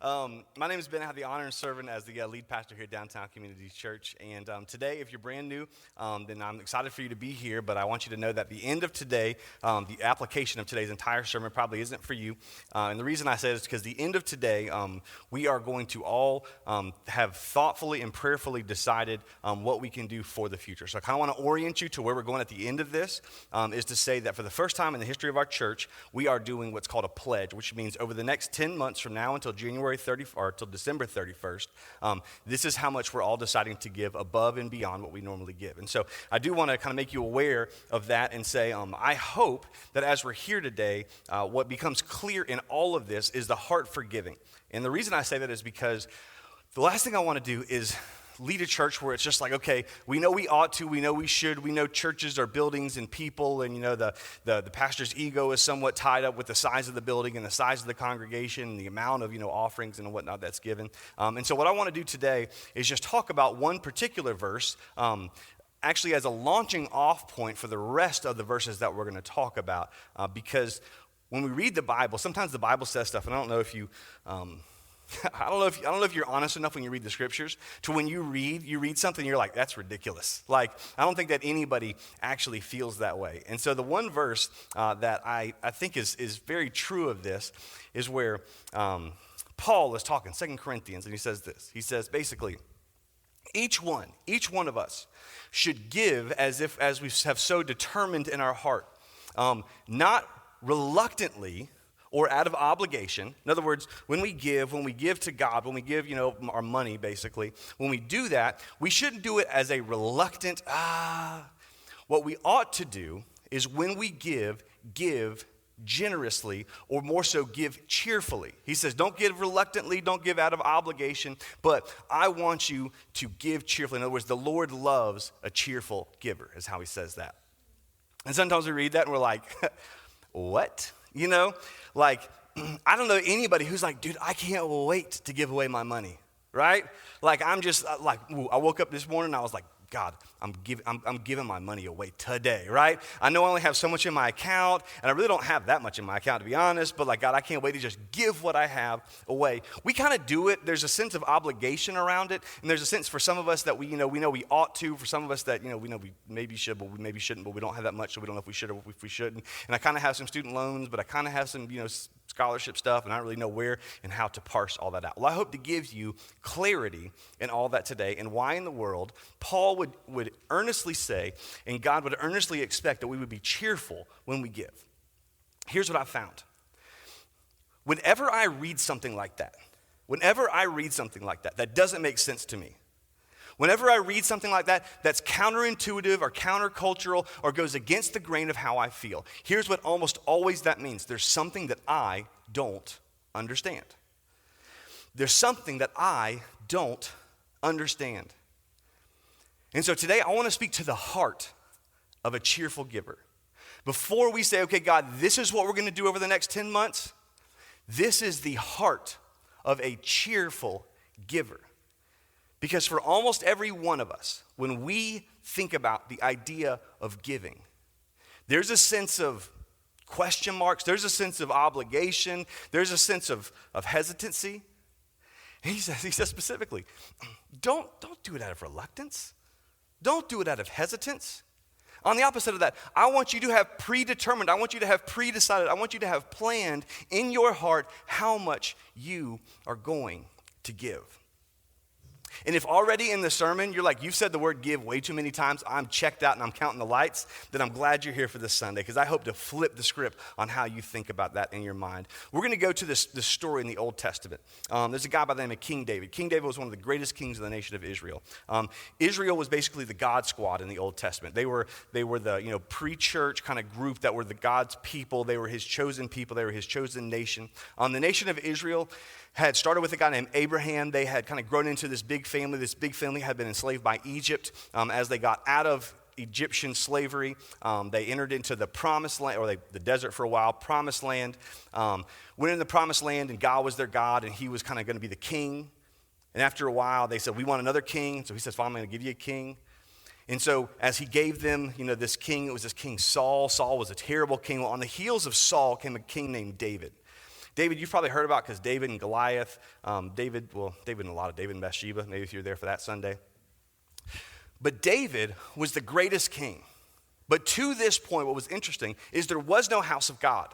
My name is Ben. I have the honor of serving as the lead pastor here at Downtown Community Church. And today, if you're brand new, then I'm excited for you to be here. But I want you to know that the end of today, the application of today's entire sermon probably isn't for you. And the reason I say this is because the end of today, we are going to all have thoughtfully and prayerfully decided what we can do for the future. So I kind of want to orient you to where we're going at the end of this, is to say that for the first time in the history of our church, we are doing what's called a pledge, which means over the next 10 months from now until January 30th or till December 31st, this is how much we're all deciding to give above and beyond what we normally give. And so I do want to kind of make you aware of that and say, I hope that as we're here today, what becomes clear in all of this is the heart for giving. And the reason I say that is because the last thing I want to do is lead a church where it's just like, okay, we know we ought to, we know we should, we know churches are buildings and people, and the pastor's ego is somewhat tied up with the size of the building and the size of the congregation and the amount of offerings and whatnot that's given. And so what I want to do today is just talk about one particular verse, actually as a launching off point for the rest of the verses that we're going to talk about, because when we read the Bible, sometimes the Bible says stuff, and I don't know if you I don't know if you're honest enough when you read the scriptures to when you read something, you're like, that's ridiculous. Like, I don't think that anybody actually feels that way. And so the one verse that I think is very true of this is where Paul is talking, 2 Corinthians, and he says this. He says, basically, each one of us should give as we have so determined in our heart, not reluctantly or out of obligation. In other words, when we give to God, when we give, our money, basically, when we do that, we shouldn't do it as a reluctant, What we ought to do is when we give generously, or more so, give cheerfully. He says, don't give reluctantly, don't give out of obligation, but I want you to give cheerfully. In other words, the Lord loves a cheerful giver, is how he says that. And sometimes we read that and we're like, what? Like, I don't know anybody who's like, dude, I can't wait to give away my money, right? Like, I'm just like, I woke up this morning and I was like, God, I'm giving my money away today, right? I know I only have so much in my account, and I really don't have that much in my account, to be honest, but like, God, I can't wait to just give what I have away. We kind of do it. There's a sense of obligation around it, and there's a sense for some of us that we know we ought to, for some of us that, we know we maybe should, but we maybe shouldn't, but we don't have that much, so we don't know if we should or if we shouldn't. And I kind of have some student loans, but I kind of have some, scholarship stuff, and I don't really know where and how to parse all that out. Well, I hope to give you clarity in all that today, and why in the world Paul would earnestly say, and God would earnestly expect that we would be cheerful when we give. Here's what I found. Whenever I read something like that, that doesn't make sense to me, whenever I read something like that that's counterintuitive or countercultural or goes against the grain of how I feel, here's what almost always that means. There's something that I don't understand. There's something that I don't understand. And so today I want to speak to the heart of a cheerful giver. Before we say, okay, God, this is what we're going to do over the next 10 months, this is the heart of a cheerful giver. Because for almost every one of us, when we think about the idea of giving, there's a sense of question marks, there's a sense of obligation, there's a sense of hesitancy. And he says specifically, don't do it out of reluctance. Don't do it out of hesitance. On the opposite of that, I want you to have predetermined, I want you to have predecided, I want you to have planned in your heart how much you are going to give. And if already in the sermon, you're like, you've said the word give way too many times, I'm checked out and I'm counting the lights, then I'm glad you're here for this Sunday, because I hope to flip the script on how you think about that in your mind. We're going to go to this story in the Old Testament. There's a guy by the name of King David. King David was one of the greatest kings of the nation of Israel. Israel was basically the God squad in the Old Testament. They were the pre-church kind of group that were the God's people. They were his chosen people. They were his chosen nation. The nation of Israel had started with a guy named Abraham. They had kind of grown into this big family. This big family had been enslaved by Egypt. As they got out of Egyptian slavery, they entered into the promised land, or the desert for a while, promised land. Went in the promised land, and God was their God, and he was kind of going to be the king. And after a while, they said, we want another king. So he says, fine, I'm going to give you a king. And so as he gave them, this king, it was this king Saul. Saul was a terrible king. Well, on the heels of Saul came a king named David. David, you've probably heard about because David and Goliath. David and a lot of David and Bathsheba, maybe if you're there for that Sunday. But David was the greatest king. But to this point, what was interesting is there was no house of God.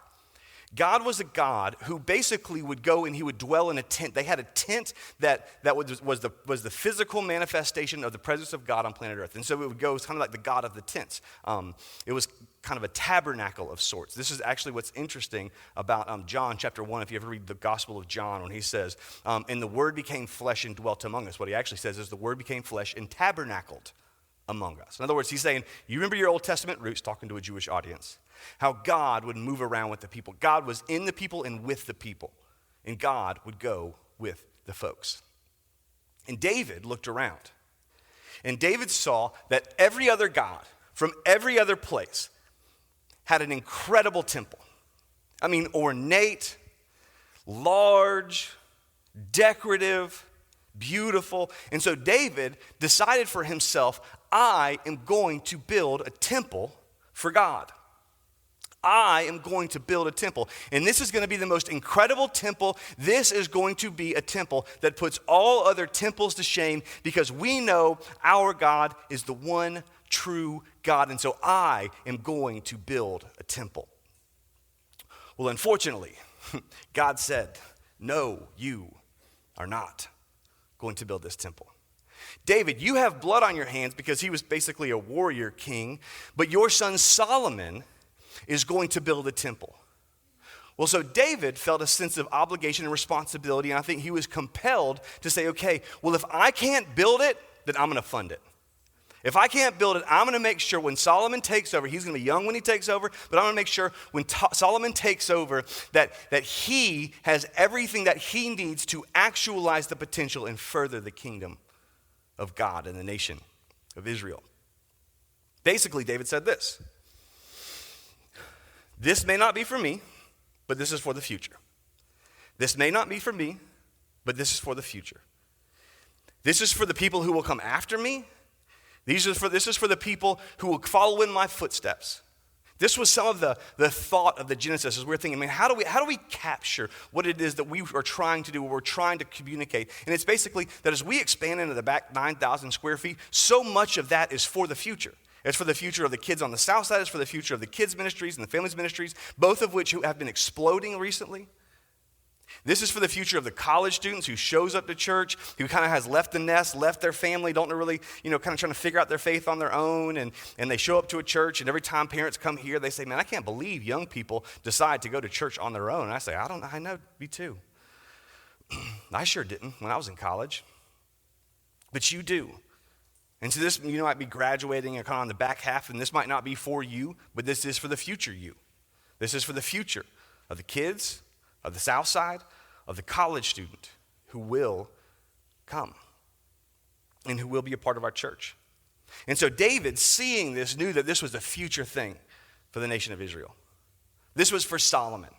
God was a God who basically would go and he would dwell in a tent. They had a tent that was the physical manifestation of the presence of God on planet Earth. And so it would go, it's kind of like the God of the tents. It was kind of a tabernacle of sorts. This is actually what's interesting about John chapter 1, if you ever read the Gospel of John, when he says, and the Word became flesh and dwelt among us. What he actually says is the Word became flesh and tabernacled among us. In other words, he's saying, you remember your Old Testament roots, talking to a Jewish audience, how God would move around with the people. God was in the people and with the people, and God would go with the folks. And David looked around, and David saw that every other god from every other place had an incredible temple. I mean, ornate, large, decorative, beautiful. And so David decided for himself, I am going to build a temple for God. I am going to build a temple. And this is going to be the most incredible temple. This is going to be a temple that puts all other temples to shame because we know our God is the one true God. And so I am going to build a temple. Well, unfortunately, God said, no, you are not going to build this temple. David, you have blood on your hands because he was basically a warrior king, but your son Solomon is going to build a temple. Well, so David felt a sense of obligation and responsibility, and I think he was compelled to say, okay, well, if I can't build it, then I'm going to fund it. If I can't build it, I'm going to make sure when Solomon takes over, he's going to be young when he takes over, but I'm going to make sure when Solomon takes over that he has everything that he needs to actualize the potential and further the kingdom of God and the nation of Israel. Basically, David said this. This may not be for me, but this is for the future. This may not be for me, but this is for the future. This is for the people who will come after me. This is for the people who will follow in my footsteps. This was some of the thought of the Genesis as we're thinking, man, how do we capture what it is that we are trying to do, what we're trying to communicate? And it's basically that as we expand into the back 9,000 square feet, so much of that is for the future. It's for the future of the kids on the south side. It's for the future of the kids' ministries and the families' ministries, both of which have been exploding recently. This is for the future of the college students who shows up to church, who kind of has left the nest, left their family, don't really, kind of trying to figure out their faith on their own, and they show up to a church, and every time parents come here, they say, man, I can't believe young people decide to go to church on their own. And I say, I know, me too. I sure didn't when I was in college. But you do. And so this, you might be graduating and kind of on the back half, and this might not be for you, but this is for the future you. This is for the future of the kids, of the south side, of the college student who will come and who will be a part of our church. And so David, seeing this, knew that this was a future thing for the nation of Israel. This was for Solomon.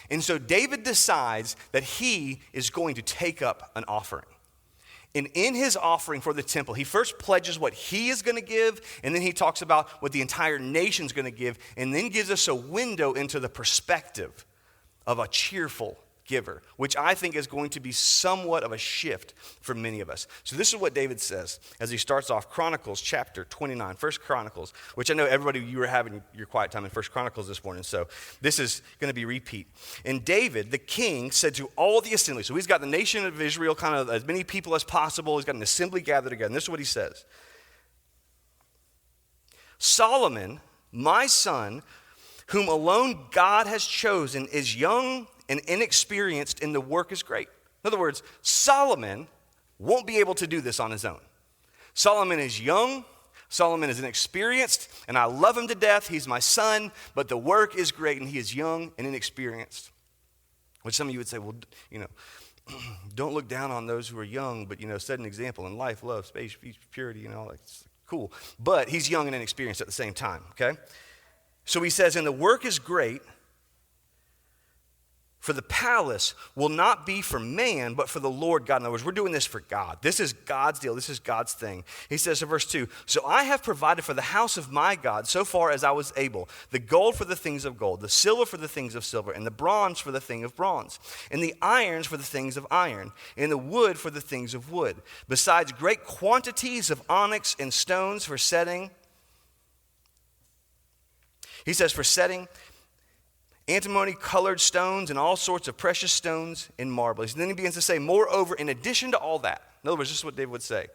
And so David decides that he is going to take up an offering. And in his offering for the temple, he first pledges what he is going to give, and then he talks about what the entire nation's going to give, and then gives us a window into the perspective of a cheerful giver, which I think is going to be somewhat of a shift for many of us. So this is what David says as he starts off Chronicles chapter 29, 1 Chronicles, which I know everybody, you were having your quiet time in 1 Chronicles this morning, so this is going to be repeat. And David, the king, said to all the assembly, so he's got the nation of Israel, kind of as many people as possible, he's got an assembly gathered together, and this is what he says. Solomon, my son, whom alone God has chosen, is young and inexperienced, and the work is great. In other words, Solomon won't be able to do this on his own. Solomon is young, Solomon is inexperienced, and I love him to death. He's my son, but the work is great, and he is young and inexperienced. Which some of you would say, well, don't look down on those who are young, but, set an example in life, love, space, peace, purity, that's cool. But he's young and inexperienced at the same time, okay? So he says, and the work is great, For the palace will not be for man, but for the Lord God. In other words, we're doing this for God. This is God's deal. This is God's thing. He says in verse 2, so I have provided for the house of my God so far as I was able, the gold for the things of gold, the silver for the things of silver, and the bronze for the thing of bronze, and the irons for the things of iron, and the wood for the things of wood, besides great quantities of onyx and stones for setting. He says for setting, antimony colored stones and all sorts of precious stones and marble. And then he begins to say, moreover, in addition to all that, in other words, this is what David would say,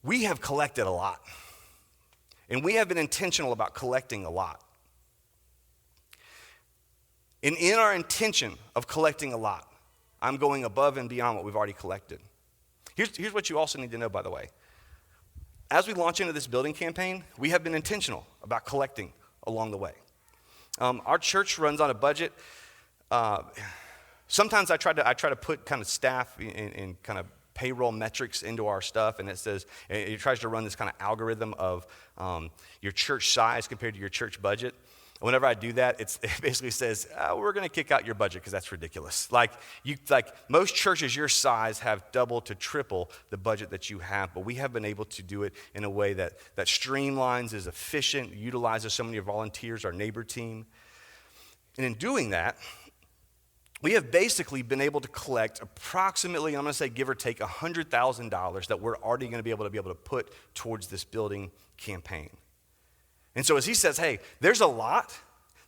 we have collected a lot. And we have been intentional about collecting a lot. And in our intention of collecting a lot, I'm going above and beyond what we've already collected. Here's what you also need to know, by the way. As we launch into this building campaign, we have been intentional about collecting along the way. Our church runs on a budget. Sometimes I try to put kind of staff and kind of payroll metrics into our stuff, and it tries to run this kind of algorithm of your church size compared to your church budget. Whenever I do that, it basically says, we're going to kick out your budget because that's ridiculous. Like most churches your size have double to triple the budget that you have, but we have been able to do it in a way that streamlines, is efficient, utilizes so many volunteers, our neighbor team. And in doing that, we have basically been able to collect approximately, I'm going to say give or take, $100,000 that we're already going to be able to put towards this building campaign. And so as he says, hey, there's a lot.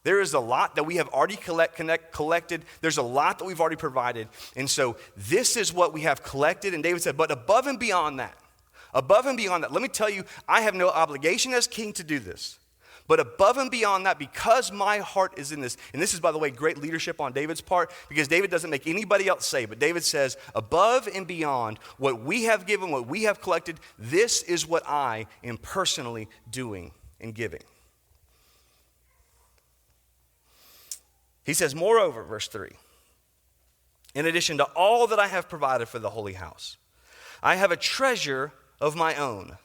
There is a lot that we have already collected. There's a lot that we've already provided. And so this is what we have collected. And David said, but above and beyond that, let me tell you, I have no obligation as king to do this. But above and beyond that, because my heart is in this, and this is, by the way, great leadership on David's part, because David doesn't make anybody else say, but David says, above and beyond what we have given, what we have collected, this is what I am personally doing and giving. He says, moreover, verse 3, in addition to all that I have provided for the holy house, I have a treasure of my own,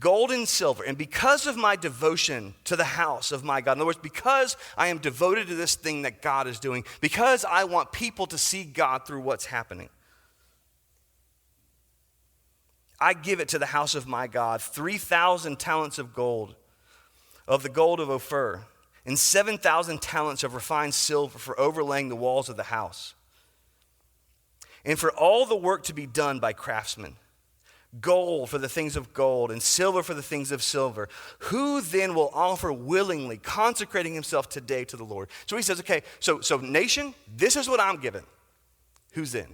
gold and silver, and because of my devotion to the house of my God, in other words, because I am devoted to this thing that God is doing, because I want people to see God through what's happening, I give it to the house of my God, 3,000 talents of gold, of the gold of Ophir, and 7,000 talents of refined silver for overlaying the walls of the house, and for all the work to be done by craftsmen, gold for the things of gold, and silver for the things of silver. Who then will offer willingly, consecrating himself today to the Lord? So he says, okay, so nation, this is what I'm giving. Who's in?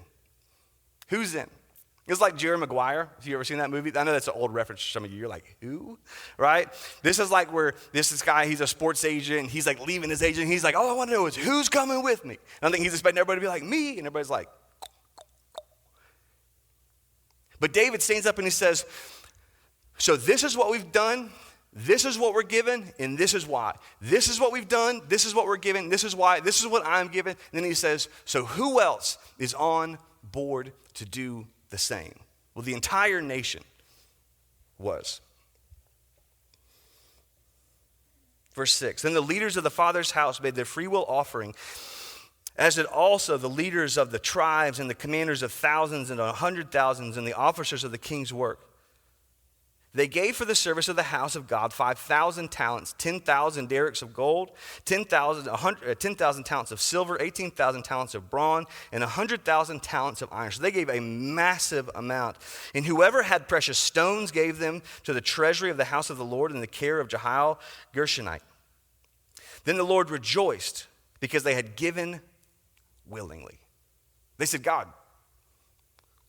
Who's in? It's like Jerry Maguire. Have you ever seen that movie? I know that's an old reference for some of you. You're like, who? Right? This is like where this guy, he's a sports agent. He's like leaving his agent. He's like, all I want to know is who's coming with me? And I think he's expecting everybody to be like, me. And everybody's like. But David stands up and he says, so this is what we've done. This is what we're given. And this is why. This is what we've done. This is what we're given. This is why. This is what I'm given. And then he says, so who else is on board to do the same? Well, the entire nation was. Verse 6, then the leaders of the Father's house made their free will offering, as did also the leaders of the tribes and the commanders of thousands and 100,000s and the officers of the king's work. They gave for the service of the house of God 5,000 talents, 10,000 derricks of gold, 10,000 talents of silver, 18,000 talents of bronze, and 100,000 talents of iron. So they gave a massive amount. And whoever had precious stones gave them to the treasury of the house of the Lord in the care of Jehiel Gershonite. Then the Lord rejoiced because they had given willingly. They said, God,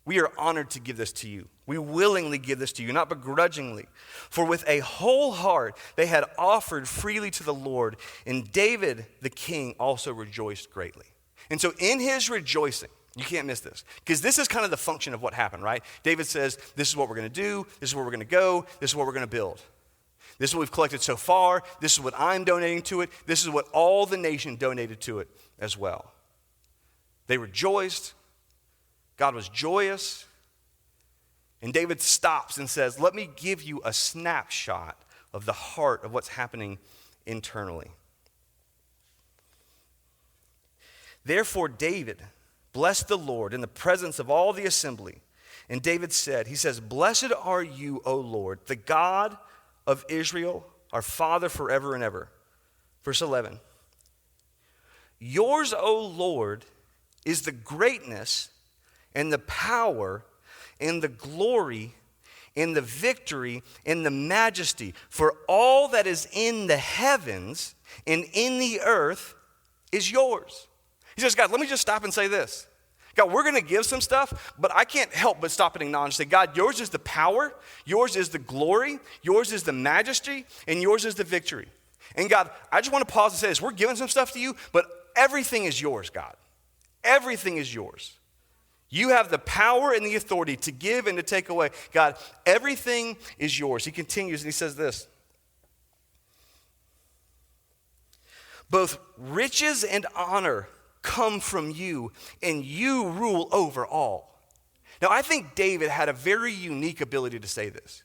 we are honored to give this to you. We willingly give this to you, not begrudgingly. For with a whole heart they had offered freely to the Lord, and David the king also rejoiced greatly. And so in his rejoicing, you can't miss this, because this is kind of the function of what happened, right? David says, this is what we're going to do, this is where we're going to go, this is what we're going to build. This is what we've collected so far, this is what I'm donating to it, this is what all the nation donated to it as well. They rejoiced. God was joyous. And David stops and says, let me give you a snapshot of the heart of what's happening internally. Therefore David blessed the Lord in the presence of all the assembly. And David said, he says, "Blessed are you, O Lord, the God of Israel, our Father forever and ever." Verse 11. "Yours, O Lord, is the greatness and the power and the glory and the victory and the majesty, for all that is in the heavens and in the earth is yours." He says, God, let me just stop and say this. God, we're going to give some stuff, but I can't help but stop and acknowledge that, God, yours is the power, yours is the glory, yours is the majesty, and yours is the victory. And God, I just want to pause and say this. We're giving some stuff to you, but everything is yours, God. Everything is yours. You have the power and the authority to give and to take away. God, everything is yours. He continues and he says this. "Both riches and honor come from you, and you rule over all." Now, I think David had a very unique ability to say this.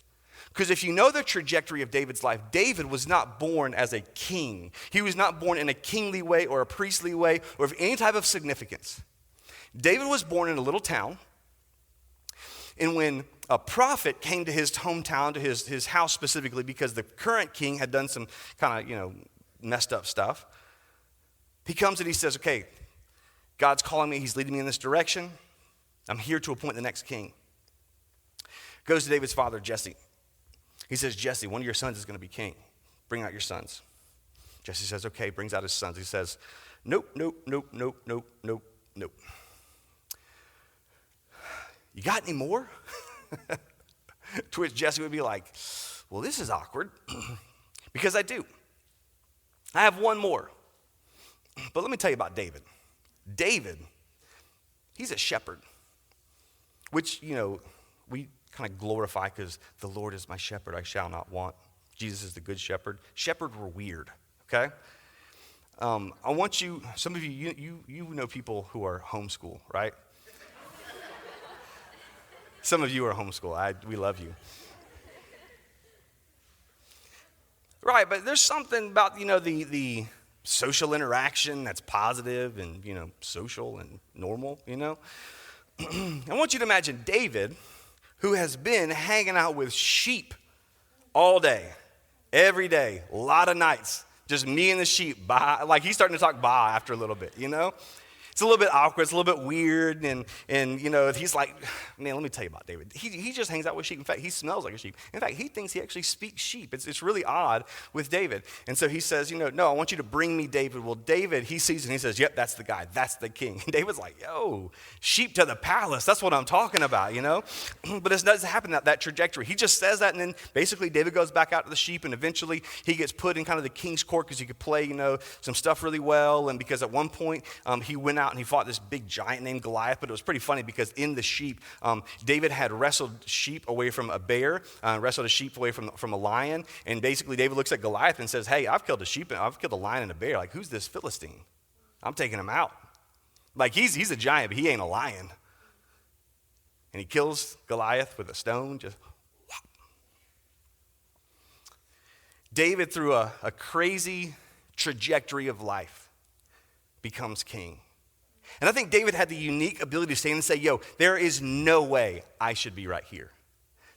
Because if you know the trajectory of David's life, David was not born as a king. He was not born in a kingly way or a priestly way or of any type of significance. David was born in a little town, and when a prophet came to his hometown, to his house specifically, because the current king had done some kind of, messed up stuff, he comes and he says, okay, God's calling me, he's leading me in this direction. I'm here to appoint the next king. Goes to David's father, Jesse. He says, Jesse, one of your sons is going to be king. Bring out your sons. Jesse says, okay, brings out his sons. He says, nope. You got any more? To which Jesse would be like, well, this is awkward. Because I do. I have one more. But let me tell you about David. David, he's a shepherd. Which, we kind of glorify because the Lord is my shepherd, I shall not want. Jesus is the good shepherd. Shepherds were weird, okay? I want you, some of you know people who are homeschool, right? Some of you are homeschool. We love you. Right, but there's something about, the social interaction that's positive and, social and normal, I want you to imagine David, who has been hanging out with sheep all day, every day, a lot of nights, just me and the sheep, bye. Like he's starting to talk bye after a little bit, It's a little bit awkward, it's a little bit weird, and he's like, man, let me tell you about David. He just hangs out with sheep. In fact, he smells like a sheep. In fact, he thinks he actually speaks sheep. It's really odd with David. And so he says, no, I want you to bring me David. Well, David, he sees and he says, yep, that's the guy. That's the king. And David's like, yo, sheep to the palace. That's what I'm talking about, But it doesn't happen that trajectory. He just says that, and then basically David goes back out to the sheep, and eventually he gets put in kind of the king's court because he could play, some stuff really well. And because at one point he went out and he fought this big giant named Goliath, but it was pretty funny because in the sheep, David had wrestled sheep away from a bear, wrestled a sheep away from a lion, and basically David looks at Goliath and says, hey, I've killed a sheep, and I've killed a lion and a bear. Like, who's this Philistine? I'm taking him out. Like, he's a giant, but he ain't a lion. And he kills Goliath with a stone, just whop. David, through a crazy trajectory of life, becomes king. And I think David had the unique ability to stand and say, yo, there is no way I should be right here.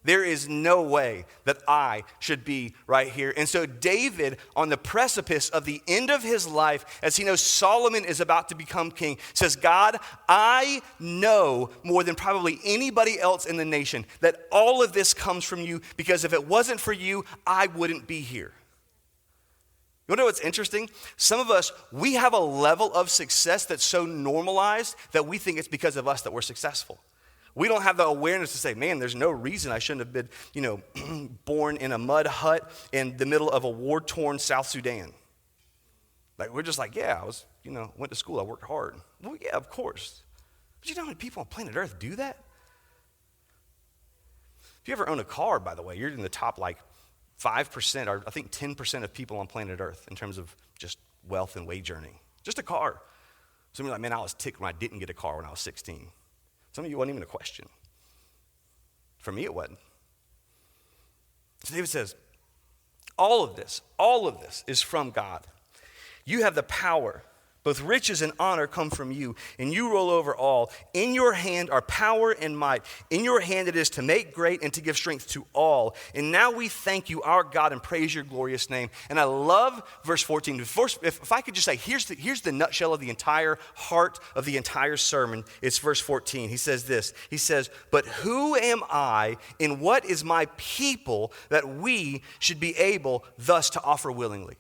There is no way that I should be right here. And so David, on the precipice of the end of his life, as he knows Solomon is about to become king, says, God, I know more than probably anybody else in the nation that all of this comes from you, because if it wasn't for you, I wouldn't be here. You know what's interesting? Some of us, we have a level of success that's so normalized that we think it's because of us that we're successful. We don't have the awareness to say, man, there's no reason I shouldn't have been, born in a mud hut in the middle of a war-torn South Sudan. Like, we're just like, yeah, I was, went to school, I worked hard. Well, yeah, of course. But you know how many people on planet Earth do that? If you ever own a car, by the way, you're in the top, 5%, or I think 10% of people on planet Earth in terms of just wealth and wage earning. Just a car. Some of you are like, man, I was ticked when I didn't get a car when I was 16. Some of you wasn't even a question. For me, it wasn't. So David says, all of this is from God. You have the power Both riches and honor come from you, and you rule over all. In your hand are power and might. In your hand it is to make great and to give strength to all. And now we thank you, our God, and praise your glorious name. And I love verse 14. If I could just say, here's the nutshell of the entire heart of the entire sermon. It's verse 14. He says this. He says, but who am I and what is my people that we should be able thus to offer willingly?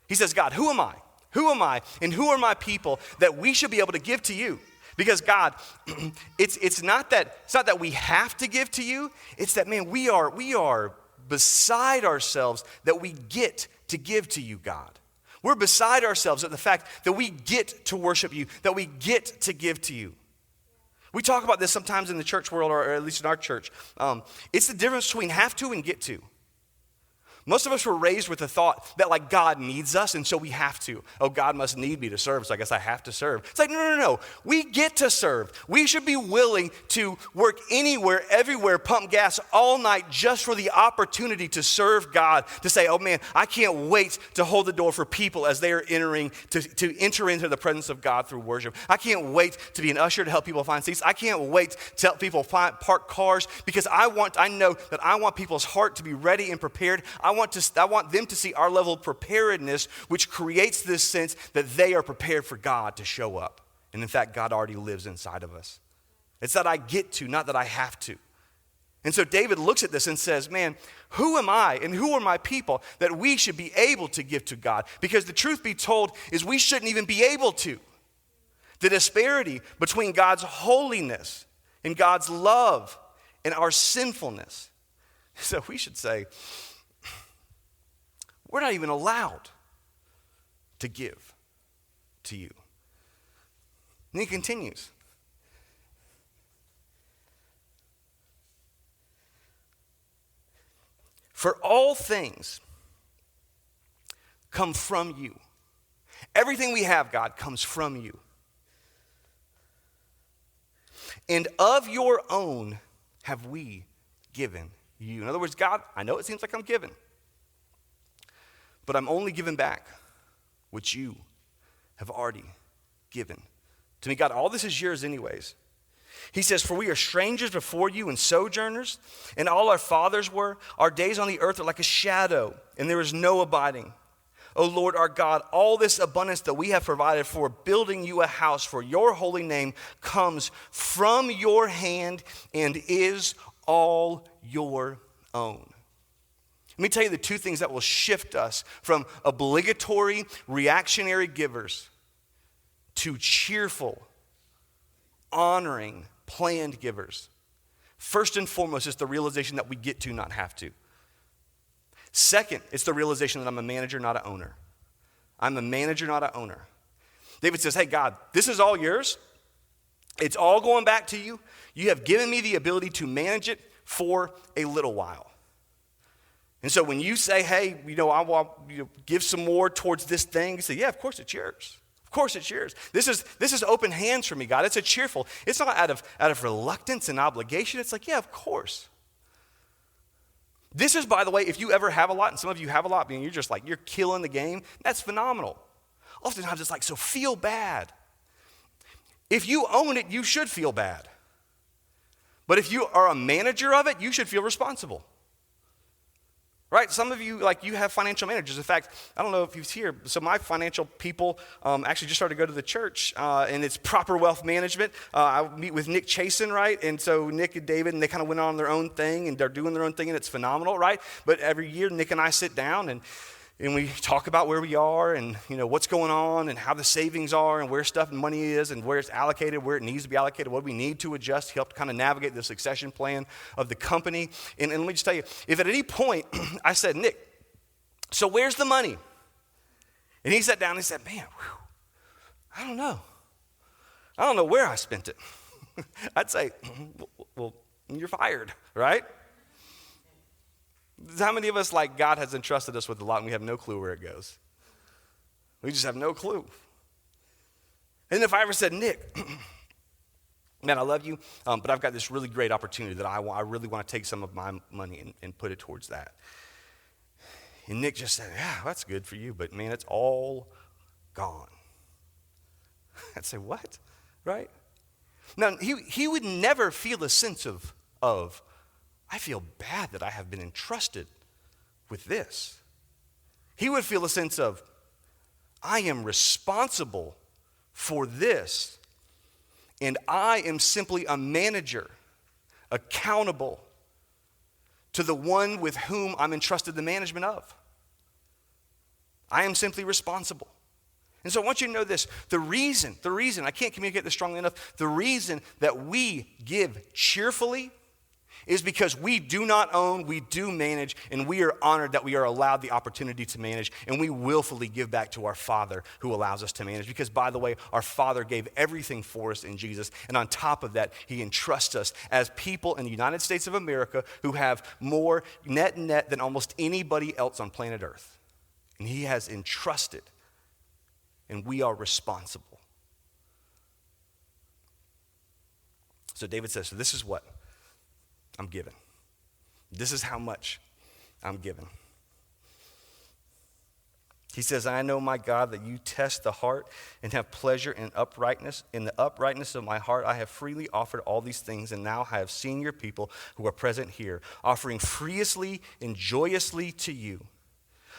He says, God, who am I? Who am I and who are my people that we should be able to give to you? Because God, it's not that we have to give to you. It's that, man, we are beside ourselves that we get to give to you, God. We're beside ourselves at the fact that we get to worship you, that we get to give to you. We talk about this sometimes in the church world, or at least in our church. It's the difference between have to and get to. Most of us were raised with the thought that like God needs us and so we have to. Oh, God must need me to serve, so I guess I have to serve. It's like, no. We get to serve. We should be willing to work anywhere, everywhere, pump gas all night just for the opportunity to serve God. To say, oh man, I can't wait to hold the door for people as they are entering, to enter into the presence of God through worship. I can't wait to be an usher to help people find seats. I can't wait to help people park cars because I know that I want people's heart to be ready and prepared. I want them to see our level of preparedness, which creates this sense that they are prepared for God to show up. And in fact, God already lives inside of us. It's that I get to, not that I have to. And so David looks at this and says, man, who am I and who are my people that we should be able to give to God? Because the truth be told is we shouldn't even be able to. The disparity between God's holiness and God's love and our sinfulness. So we should say, we're not even allowed to give to you. And he continues. For all things come from you. Everything we have, God, comes from you. And of your own have we given you. In other words, God, I know it seems like I'm giving, but I'm only giving back what you have already given to me. God, all this is yours anyways. He says, for we are strangers before you and sojourners, and all our fathers were. Our days on the earth are like a shadow, and there is no abiding. O Lord our God, all this abundance that we have provided for building you a house for your holy name comes from your hand and is all your own. Let me tell you the two things that will shift us from obligatory, reactionary givers to cheerful, honoring, planned givers. First and foremost is the realization that we get to, not have to. Second, it's the realization that I'm a manager, not an owner. I'm a manager, not an owner. David says, hey, God, this is all yours. It's all going back to you. You have given me the ability to manage it for a little while. And so when you say, hey, I want you to give some more towards this thing, you say, yeah, of course it's yours. Of course it's yours. This is open hands for me, God. It's a cheerful. It's not out of reluctance and obligation. It's like, yeah, of course. This is, by the way, if you ever have a lot, and some of you have a lot, and you're just like, you're killing the game, that's phenomenal. Oftentimes it's like, so feel bad. If you own it, you should feel bad. But if you are a manager of it, you should feel responsible. Right? Some of you, you have financial managers. In fact, I don't know if you've here. So my financial people actually just started to go to the church, and it's Proper Wealth Management. I meet with Nick Chasen, right? And so Nick and David, and they kind of went on their own thing, and they're doing their own thing, and it's phenomenal, right? But every year, Nick and I sit down, and we talk about where we are and, what's going on and how the savings are and where stuff and money is and where it's allocated, where it needs to be allocated, what we need to adjust, help kind of navigate the succession plan of the company. And let me just tell you, if at any point I said, Nick, so where's the money? And he sat down and he said, man, I don't know. I don't know where I spent it. I'd say, well, you're fired, right? How many of us, God has entrusted us with a lot and we have no clue where it goes? We just have no clue. And if I ever said, Nick, man, I love you, but I've got this really great opportunity that I really want to take some of my money and put it towards that. And Nick just said, yeah, that's good for you, but man, it's all gone. I'd say, what? Right? Now, he would never feel a sense of, I feel bad that I have been entrusted with this. He would feel a sense of, I am responsible for this, and I am simply a manager, accountable to the one with whom I'm entrusted the management of. I am simply responsible. And so I want you to know this, the reason, I can't communicate this strongly enough, the reason that we give cheerfully is because we do not own, we do manage, and we are honored that we are allowed the opportunity to manage, and we willfully give back to our Father who allows us to manage. Because, by the way, our Father gave everything for us in Jesus, and on top of that, he entrusts us as people in the United States of America who have more net than almost anybody else on planet Earth. And he has entrusted, and we are responsible. So David says, so this is what I'm given. This is how much I'm given. He says, I know, my God, that you test the heart and have pleasure in uprightness. In the uprightness of my heart, I have freely offered all these things, and now I have seen your people who are present here, offering freely and joyously to you.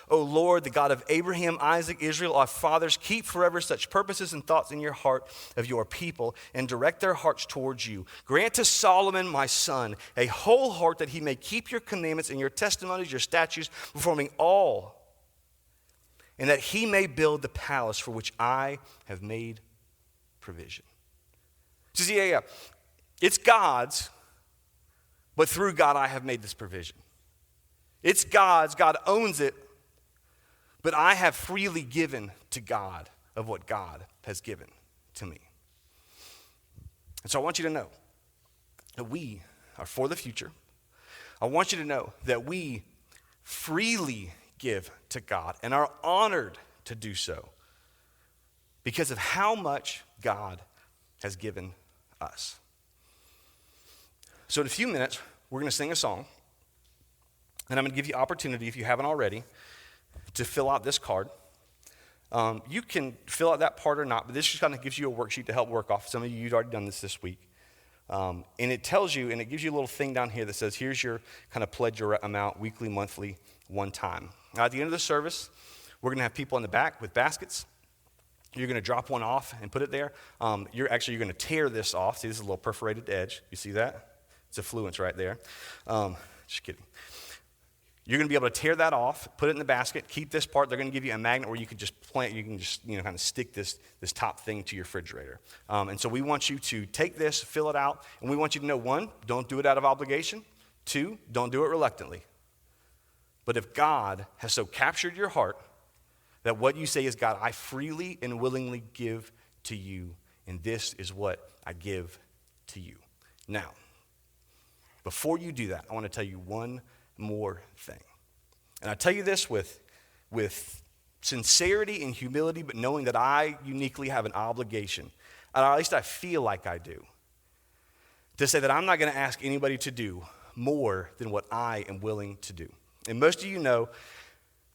O Lord, the God of Abraham, Isaac, Israel, our fathers, keep forever such purposes and thoughts in your heart of your people, and direct their hearts towards you. Grant to Solomon, my son, a whole heart, that he may keep your commandments and your testimonies, your statutes, performing all, and that he may build the palace for which I have made provision. He says, yeah, it's God's, but through God I have made this provision. It's God's, God owns it, but I have freely given to God of what God has given to me. And so I want you to know that we are for the future. I want you to know that we freely give to God and are honored to do so because of how much God has given us. So in a few minutes, we're going to sing a song, and I'm going to give you opportunity, if you haven't already, to fill out this card. You can fill out that part or not, but this just kind of gives you a worksheet to help work off. Some of you've already done this week. And it tells you, and it gives you a little thing down here that says, here's your kind of pledge your amount, weekly, monthly, one time. Now, at the end of the service, we're going to have people in the back with baskets. You're going to drop one off and put it there. You're going to tear this off. See, this is a little perforated edge. You see that? It's effluence right there. Just kidding. You're going to be able to tear that off, put it in the basket, keep this part. They're going to give you a magnet where you can just kind of stick this top thing to your refrigerator. And so we want you to take this, fill it out, and we want you to know, 1, don't do it out of obligation. 2, don't do it reluctantly. But if God has so captured your heart that what you say is, God, I freely and willingly give to you, and this is what I give to you. Now, before you do that, I want to tell you one more thing. And I tell you this with sincerity and humility, but knowing that I uniquely have an obligation, or at least I feel like I do, to say that I'm not going to ask anybody to do more than what I am willing to do. And most of you know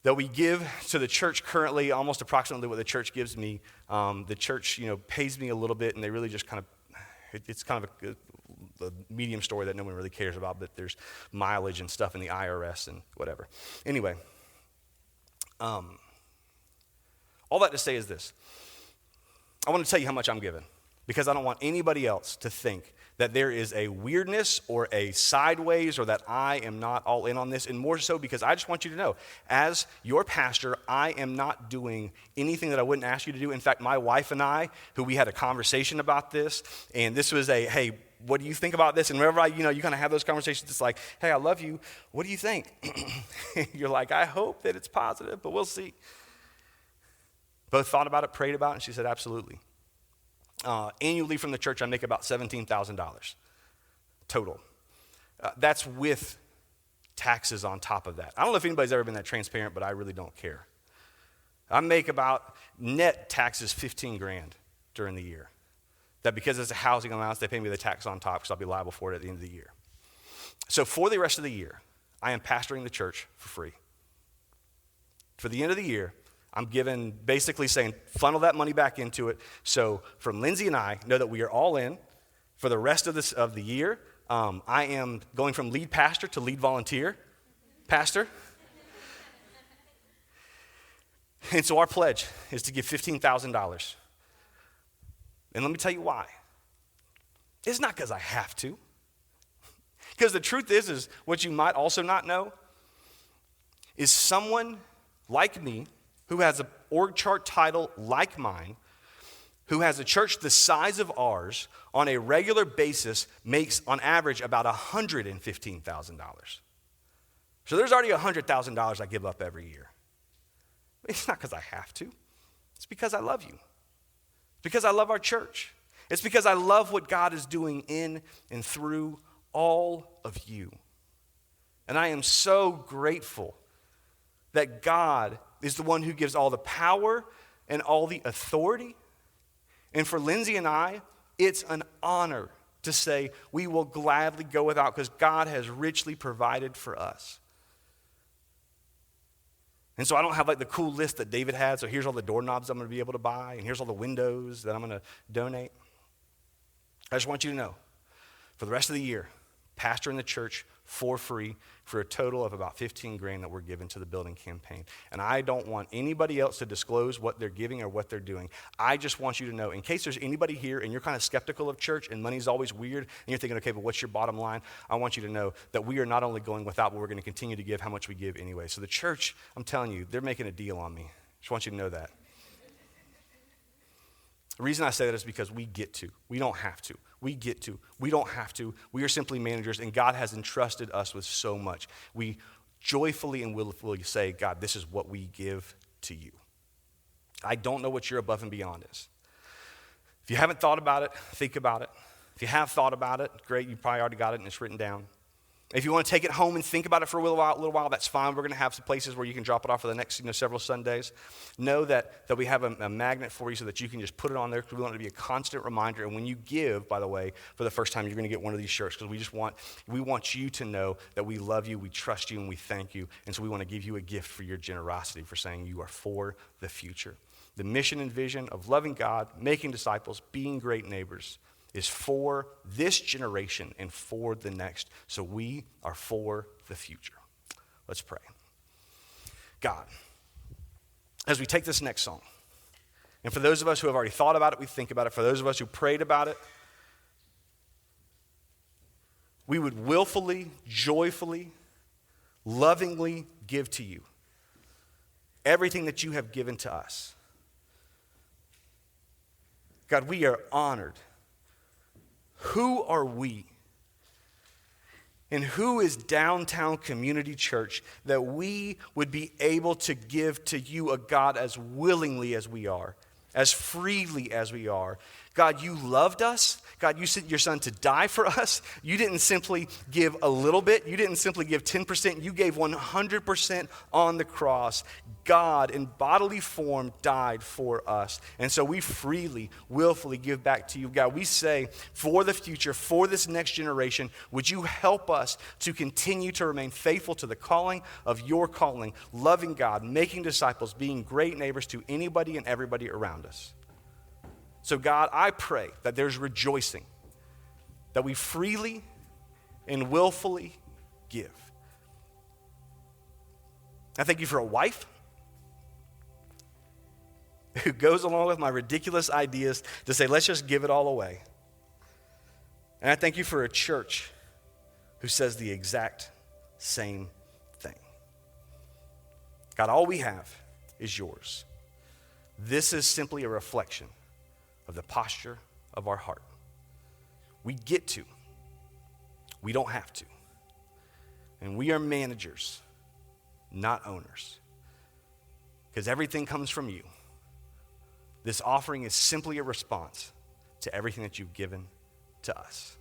that we give to the church currently almost approximately what the church gives me. The church, pays me a little bit, and they really just it's kind of a medium story that no one really cares about, but there's mileage and stuff in the IRS and whatever. Anyway, all that to say is this. I want to tell you how much I'm given, because I don't want anybody else to think that there is a weirdness or a sideways or that I am not all in on this, and more so because I just want you to know, as your pastor, I am not doing anything that I wouldn't ask you to do. In fact, my wife and I, who we had a conversation about this, and this was hey, what do you think about this? And whenever you kind of have those conversations, it's like, hey, I love you. What do you think? You're like, I hope that it's positive, but we'll see. Both thought about it, prayed about it, and she said, absolutely. Annually from the church, I make about $17,000 total. That's with taxes on top of that. I don't know if anybody's ever been that transparent, but I really don't care. I make about net taxes $15,000 during the year. That because it's a housing allowance, they pay me the tax on top because I'll be liable for it at the end of the year. So for the rest of the year, I am pastoring the church for free. For the end of the year, I'm basically saying, funnel that money back into it. So from Lindsay and I, know that we are all in for the rest of the year. I am going from lead pastor to lead volunteer pastor. And so our pledge is to give $15,000. And let me tell you why. It's not because I have to. Because the truth is what you might also not know is someone like me who has an org chart title like mine, who has a church the size of ours, on a regular basis makes on average about $115,000. So there's already $100,000 I give up every year. It's not because I have to. It's because I love you. It's because I love our church. It's because I love what God is doing in and through all of you. And I am so grateful that God is the one who gives all the power and all the authority. And for Lindsay and I, it's an honor to say we will gladly go without because God has richly provided for us. And so I don't have like the cool list that David had, so here's all the doorknobs I'm going to be able to buy, and here's all the windows that I'm going to donate. I just want you to know, for the rest of the year, pastoring the church for free for a total of about $15,000 that we're giving to the building campaign. And I don't want anybody else to disclose what they're giving or what they're doing. I just want you to know, in case there's anybody here and you're kind of skeptical of church and money's always weird, and you're thinking, okay, but what's your bottom line? I want you to know that we are not only going without, but we're going to continue to give how much we give anyway. So the church, I'm telling you, they're making a deal on me. Just want you to know that. The reason I say that is because we get to. We don't have to. We get to. We don't have to. We are simply managers, and God has entrusted us with so much. We joyfully and willfully say, God, this is what we give to you. I don't know what your above and beyond is. If you haven't thought about it, think about it. If you have thought about it, great, you probably already got it and it's written down. If you want to take it home and think about it for a little while, that's fine. We're going to have some places where you can drop it off for the next several Sundays. Know that we have a magnet for you so that you can just put it on there because we want it to be a constant reminder. And when you give, by the way, for the first time, you're going to get one of these shirts because we want you to know that we love you, we trust you, and we thank you. And so we want to give you a gift for your generosity, for saying you are for the future. The mission and vision of loving God, making disciples, being great neighbors is for this generation and for the next. So we are for the future. Let's pray. God, as we take this next song, and for those of us who have already thought about it, we think about it. For those of us who prayed about it, we would willfully, joyfully, lovingly give to you everything that you have given to us. God, we are honored. Who are we? And who is Downtown Community Church that we would be able to give to you, a God, as willingly as we are, as freely as we are? God, you loved us. God, you sent your son to die for us. You didn't simply give a little bit. You didn't simply give 10%. You gave 100% on the cross. God, in bodily form, died for us. And so we freely, willfully give back to you. God, we say, for the future, for this next generation, would you help us to continue to remain faithful to the calling of your calling, loving God, making disciples, being great neighbors to anybody and everybody around us. So God, I pray that there's rejoicing, that we freely and willfully give. I thank you for a wife who goes along with my ridiculous ideas to say, let's just give it all away. And I thank you for a church who says the exact same thing. God, all we have is yours. This is simply a reflection of the posture of our heart. We get to. We don't have to. And we are managers, not owners. Because everything comes from you. This offering is simply a response to everything that you've given to us.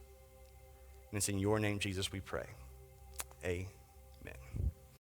And it's in your name, Jesus, we pray. Amen.